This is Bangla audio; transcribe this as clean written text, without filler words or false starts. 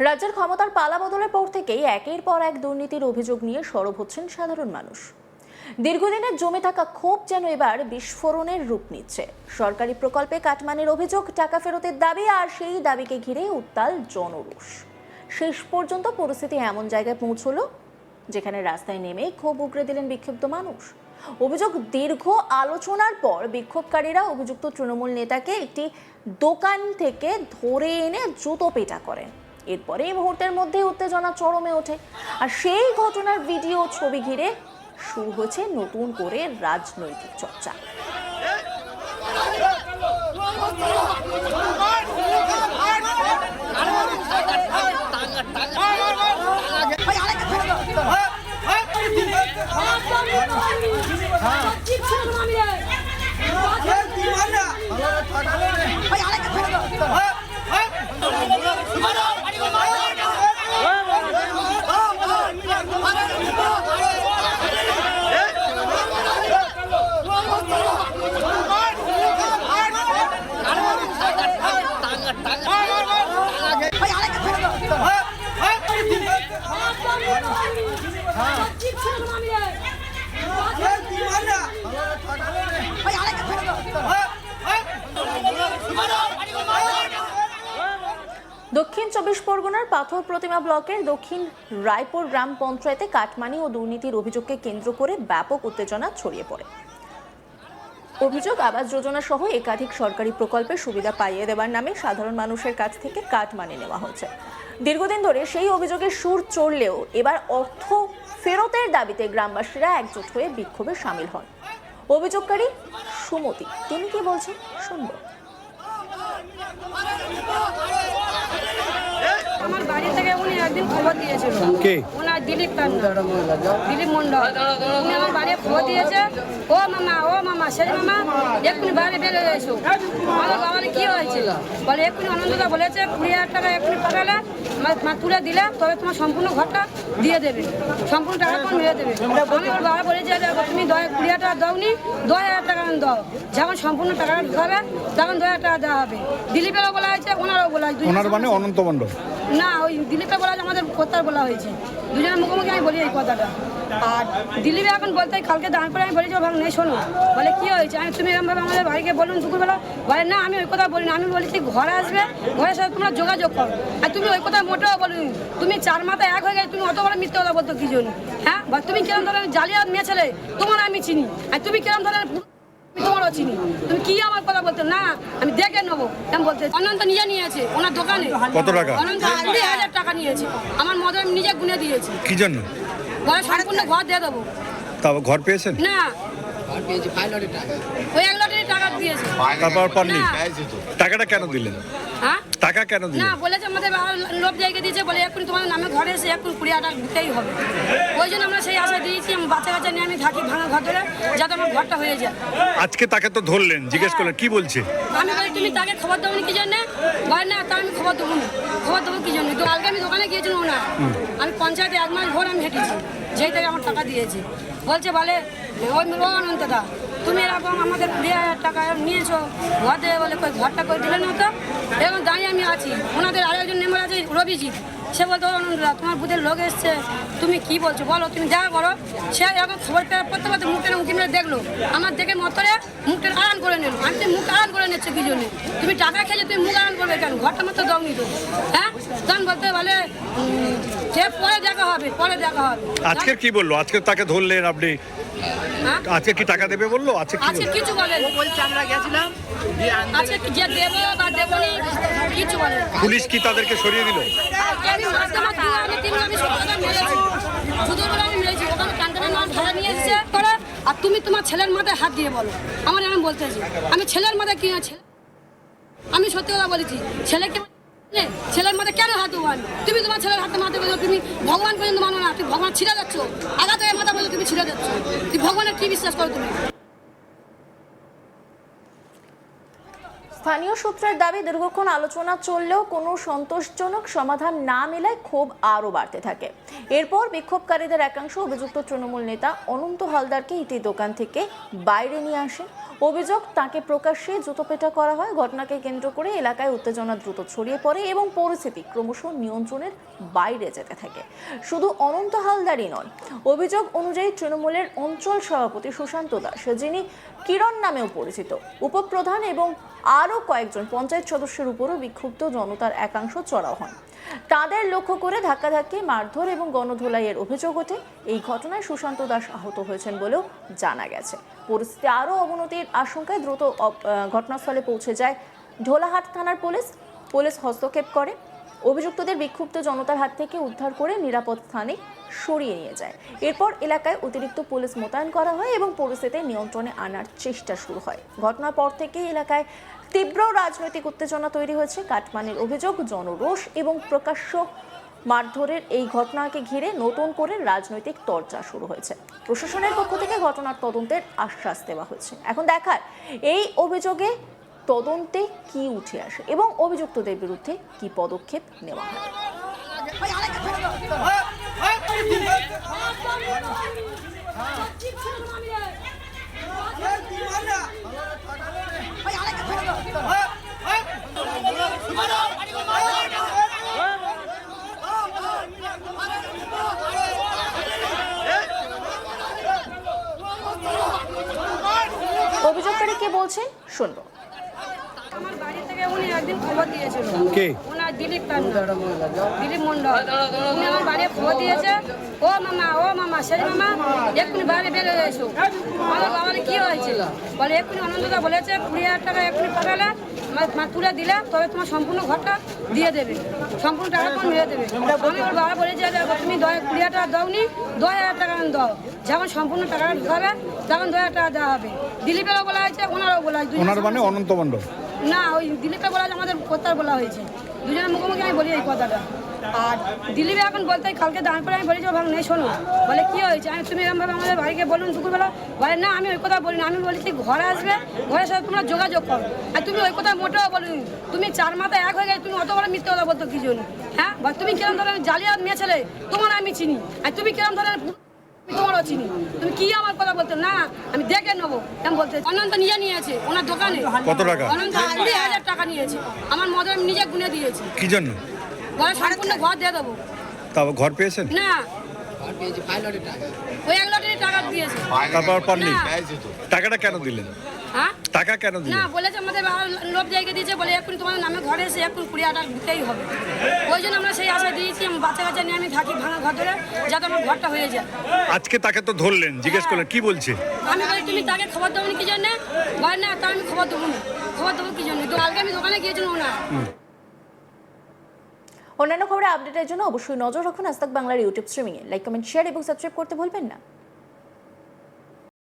রাজ্যের ক্ষমতার পালাবদলের পর থেকেই একের পর এক দুর্নীতির অভিযোগ নিয়ে সরব হচ্ছেন সাধারণ মানুষ। দীর্ঘদিনের জমে থাকা ক্ষোভ যেন এবার বিস্ফোরণের রূপ নিচ্ছে। সরকারি প্রকল্পে কাটমানির অভিযোগ, টাকা ফেরতের দাবি, আর সেই দাবিকে ঘিরে উত্তাল জনরোষ। শেষ পর্যন্ত পরিস্থিতি এমন জায়গায় পৌঁছলো যেখানে রাস্তায় নেমে ক্ষোভ উগরে দিলেন বিক্ষুব্ধ মানুষ। অভিযোগ, দীর্ঘ আলোচনার পর বিক্ষোভকারীরা অভিযুক্ত তৃণমূল নেতাকে একটি দোকান থেকে ধরে এনে জুতো পেটা করেন। এরপরে এই মুহূর্তের মধ্যে উত্তেজনা চরমে ওঠে, আর সেই ঘটনার ভিডিও ছবি ঘিরে শুরু হয়েছে নতুন করে রাজনৈতিক চর্চা। দক্ষিণ ২৪ পরগনার পাথর প্রতিমা ব্লকের দক্ষিণ রায়পুর গ্রাম পঞ্চায়েতে কাটমানি ও দুর্নীতির অভিযোগকে কেন্দ্র করে ব্যাপক উত্তেজনা ছড়িয়ে পড়ে। অভিযোগ, আবাস যোজনা সহ একাধিক সরকারি প্রকল্পের সুবিধা পাইয়ে দেওয়ার নামে সাধারণ মানুষের কাছ থেকে কাটমানি নেওয়া হচ্ছে। দীর্ঘদিন ধরে সেই অভিযোগের সুর চড়লেও এবার অর্থ ফেরতের দাবিতে গ্রামবাসীরা একজোট হয়ে বিক্ষোভে সামিল হন। অভিযোগকারী সুমতি, তিনি কি বলছেন শুনব। আমার বাড়ি থেকে উনি একদিন খবর দিয়েছিল, ওনার দিলীপ মন্ডল। উনি আমার বাড়ি খবর দিয়েছে, ও মামা সেই মামা এক্ষুনি বাইরে বেরিয়ে এসো। আমার বাবার কি হয়েছে বলে, এক্ষুনি আনন্দদা বলেছে ২০,০০০ টাকা এক্ষুনি পাঠালে তুলে দিলে তবে তোমার সম্পূর্ণ ঘরটা দিয়ে দেবে, সম্পূর্ণ টাকা কোন মেরে দেবে। আমি ওর বাবা বলেছে তুমি ২০,০০০ টাকা দাওনি, ২০০০ টাকা দাও, যখন সম্পূর্ণ টাকাটা ঢুকাবে তখন ২০০০ টাকা দেওয়া হবে। দিলীপেরও বলা হয়েছে, ওনারও বলা হয়েছে। ওনার মানে অনন্ত মণ্ডল না, ওই দিলীপের বলা হয়েছে, আমাদের কোথার বলা হয়েছে, দুজনের মুখোমুখি আমি বলি এই কথাটা। আর দিলীপে এখন বলতে কালকে দাঁড় করে আমি বলেছি ভালো নেই, শোনো বলে কি হয়েছে, আমি তুমি এরকমভাবে আমাদের বাড়িকে বলুন দুপুরবেলা, বলে না আমি ওই কথা বলি না, আমি বলেছি ঘরে আসবে, ঘরের সাথে তোমরা যোগাযোগ করো। আর তুমি ওই কথা মোটেও বলুন, তুমি চার মাথায় এক হয়ে গেছে, তুমি অত বড় মিথ্যে কথা বলতো কি জন্য? হ্যাঁ, বা তুমি কিরম ধরনের জালিয়া মেয়ে ছেলে, তোমার আমি চিনি, আর তুমি কিরম ধরনের তোমারও চিনি, তুমি কি আমার কথা বলতো না, আমি দেখে নেবো আমি বলতে। অনন্ত নিয়েছে ওনার দোকানে। কত টাকা? অনন্ত ২০,০০০ টাকা নিয়েছে, আমার মদ আমি নিজে গুনে দিয়েছি। কি জন্য? ঘরে সম্পূর্ণ ঘর দিয়ে দেবো। তা ঘর পেয়েছেন? না, ওই ১ লটারি টাকা দিয়েছে। তারপর পাননি? টাকাটা কেন দিলেন? হ্যাঁ, টাকা কেন দিলেন? না বলেছে আমাদের লোভ জায়গা দিয়েছে, বলে এক্ষুনি তোমার নামে ঘরে এসে এক্ষুনি ২০,০০০ টাকা দিতেই হবে। ওই জন্য আমরা সেই আশা দিয়েছি, আমি বাচ্চা কাচ্চা নিয়ে আমি থাকি ভাঙা ঘর ধরে, যাতে আমার ঘরটা হয়ে যায়। আজকে তাকে তো ধরলেন, জিজ্ঞেস করলেন কি বলছে? আমি বলি তুমি তাকে খবর দেবো কি জন্য? বলে না, তা আমি খবর দেবো না। খবর দেবো কি জন্য? তো কালকে আমি দোকানে গিয়েছিলাম ওনার, আমি পঞ্চায়েতে ১ মাস ভোর আমি হেঁটেছি, যেই থেকে আমার টাকা দিয়েছে। বলছে বলে ওই অনন্তদা তুমি এরকম আমাদের ২০,০০০ টাকা নিয়েছো, ঘর দেবে বলে কই ঘরটা করে দিলে না তো। এবং দাঁড়িয়ে আমি আছি, ওনাদের আরেকজন মেম্বার আছে রবিজিৎ, সে বলতো অনন্তদা তোমার বুথের লোক এসছে, তুমি কি বলছো বলো, তুমি দেখা করো। সে এরকম খবর পেয়ে করতে করতে মুখটা উঁকি মেরে দেখলো, আমার দেখে মতরে মুখটা আড়ান করে নিল। আমি তুমি মুখ আড়ান করে নিচ্ছ কি জন্য? তুমি টাকা খেলে তুমি মুখ আড়ান করবে কেন? ঘরটা মতো দাওনি তো। হ্যাঁ, তখন বলতে বলে সে পরে দেখা হবে, পরে দেখা হবে। আজকে কি বললো? আজকে তাকে ধরলেন আপনি, আজকে কি টাকা দেবে বললো? আজকে কিছু বলে বলছে আমরা গেছিলাম, আজকে কি যে দেবো বা দেবো নি কিছু বলে। পুলিশ কি তাদেরকে সরিয়ে দিল? আমি মাঝে মাঝে আমি ৩ আমি সকালে মেরেছি, শুধু বলে আমি মেরেছি, ওখানে কান্তানের নাম ধরে নিয়ে এসেছে করে। আর তুমি তোমার ছেলের মাথায় হাত দিয়ে বলো, আমার এমন বলতেছি আমি ছেলের মাথায় কি আছে? আমি সত্যি কথা বলেছি, ছেলেকে ছেলের মাথায় কেন হাত দেবো? তুমি তোমার ছেলের হাতে মাথা বলো, তুমি ভগবান পর্যন্ত মানো না, তুমি ভগবান ছিঁড়ে যাচ্ছ, আগা থেকে মাথা বলো তুমি ছিঁড়ে যাচ্ছ, তুমি ভগবানের কি বিশ্বাস করো তুমি? স্থানীয় সূত্রের দাবি, দীর্ঘক্ষণ আলোচনা চললেও কোনো সন্তোষজনক সমাধান না মেলায় ক্ষোভ আরও বাড়তে থাকে। এরপর বিক্ষোভকারীদের একাংশ অভিযুক্ত তৃণমূল নেতা অনন্ত হালদারকে একটি দোকান থেকে বাইরে নিয়ে আসেন। অভিযোগ, তাকে প্রকাশ্যে জুতোপেটা করা হয়। ঘটনাকে কেন্দ্র করে এলাকায় উত্তেজনা দ্রুত ছড়িয়ে পড়ে এবং পরিস্থিতি ক্রমশ নিয়ন্ত্রণের বাইরে যেতে থাকে। শুধু অনন্ত হালদারই নন, অভিযোগ অনুযায়ী তৃণমূলের অঞ্চল সভাপতি সুশান্ত দাস, যিনি কিরণ নামেও পরিচিত, উপপ্রধান এবং আরও কয়েকজন পঞ্চায়েত সদস্যের উপরও বিক্ষুব্ধ জনতার একাংশ চড়াও হন। তাদের লক্ষ্য করে ধাক্কাধাক্কি, মারধর এবং গণধোলাইয়ের অভিযোগ ওঠে। এই ঘটনায় সুশান্ত দাস আহত হয়েছেন বলেও জানা গেছে। পরিস্থিতি আরও অবনতির আশঙ্কায় দ্রুত ঘটনাস্থলে পৌঁছে যায় ঢোলাহাট থানার পুলিশ হস্তক্ষেপ করে, অভিযুক্তদের বিক্ষুব্ধ জনতার হাত থেকে উদ্ধার করে নিরাপদ স্থানে সরিয়ে নিয়ে যায়। এরপর এলাকায় অতিরিক্ত পুলিশ মোতায়েন করা হয় এবং পরিস্থিতি নিয়ন্ত্রণে আনার চেষ্টা শুরু হয়। ঘটনার পর থেকে এলাকায় তীব্র রাজনৈতিক উত্তেজনা তৈরি হয়েছে। কাটমানির অভিযোগ, জনরোষ এবং প্রকাশ্য মারধরের এই ঘটনাকে ঘিরে নতুন করে রাজনৈতিক চর্চা শুরু হয়েছে। প্রশাসনের পক্ষ থেকে ঘটনার তদন্তের আশ্বাস দেওয়া হয়েছে। এখন দেখার এই অভিযোগে তদন্তে কি উঠে আসে এবং অভিযুক্তদের বিরুদ্ধে কি পদক্ষেপ নেওয়া হয়। অভিযোগকারী কে বলছেন শুনবো। আমার বাড়ি থেকে উনি একদিন খবর দিয়েছিল, কে? ওনার দিলীপ মন্ডল। উনি আমার বাড়ি খবর দিয়েছে, ও মামা সেই মামা এক্ষুনি বাইরে বের হয়ে এসো। আমার বাবার কি হয়েছে বলে, এক্ষুনি অনন্তদা বলেছে 20,000 টাকা এক্ষুনি পাঠালে তুলে দিলে তবে তোমার সম্পূর্ণ ঘরটা দিয়ে দেবে, সম্পূর্ণ টাকা তোমার মেরে দেবে। আমি ওর বাবা বলেছে তুমি 20,000 টাকা দাওনি, 10,000 টাকা দাও, যখন সম্পূর্ণ টাকাটা ঢুকাবে তখন 2,000 টাকা দেওয়া হবে। দিলীপেরও বলা হয়েছে, ওনারও বলা হয়েছে। ওনার মানে অনন্ত মণ্ডল না, ওই দিলীপকে বলা হয়েছে, আমাদের কোথায় বলা হয়েছে, দুজনের মুখোমুখি আমি বলি এই কথাটা। আর দিলীপে এখন বলতে কালকে দাঁড় করে আমি বলেছি ভালো নেই, শোনো বলে কি হয়েছে, আমি তুমি এরকমভাবে আমাদের বাড়িকে বলুন দুপুরবেলা, বলে না আমি ওই কথা বলি না, আমি বলেছি ঘরে আসবে, ঘরের সাথে তোমরা যোগাযোগ করো। আর তুমি ওই কথা মোটেও বলিনি, তুমি 4 মাথায় এক হয়ে গেছে, তুমি অত বড় মিথ্যে কথা বলতো কি জন্য? হ্যাঁ, বা তুমি কিরম ধরনের জালিয়াত মেয়ে ছেলে, তোমার আমি চিনি, আর তুমি কিরম ধরনের তোমারও চিনি, তুমি কি আমার কথা বলতো না, আমি দেখে নেবো আমি বলতে। অনন্ত নিজে নিয়েছে ওনার দোকানে। কত টাকা? অনন্ত 20,000 টাকা নিয়েছে, আমার মদে আমি নিজে গুনে দিয়েছি। কি জন্য? ঘরে সম্পূর্ণ ঘর দিয়ে দেবো। তাও ঘর পেয়েছেন? না, ওই 1 লটারি টাকা দিয়েছে। তারপর পাননি? না। টাকাটা কেন দিলেন? হ্যাঁ, টাকা কেন না দিলেন? বলেছে আমাদের লোভ জায়গা দিয়েছে, বলে এক্ষুনি তোমার নামে ঘরে এসে এক্ষুনি 20,000 টাকা দিতেই হবে। ওই জন্য আমরা সেই আশা দিয়েছি, বাচ্চা কাচ্চা নিয়ে আমি থাকি ভাঙা ঘর ধরে, যাতে আমার ঘরটা হয়ে যায়। আজকে তাকে তো ধরলেন, জিজ্ঞেস করলেন কি বলছে? আমি বলি তুমি তাকে খবর দেবো কি জন্য? বলে না, তা আমি খবর দেবো না। খবর দেবো কি জন্য? তো কালকে আমি দোকানে গিয়েছিলাম ওনার। অন্যান্য খবরে আপডেটের জন্য অবশ্যই নজর রাখুন আজ তাক বাংলার ইউটিউব স্ট্রিমিংয়ে। লাইক, কমেন্ট, শেয়ার এবং সাবস্ক্রাইব করতে ভুলবেন না।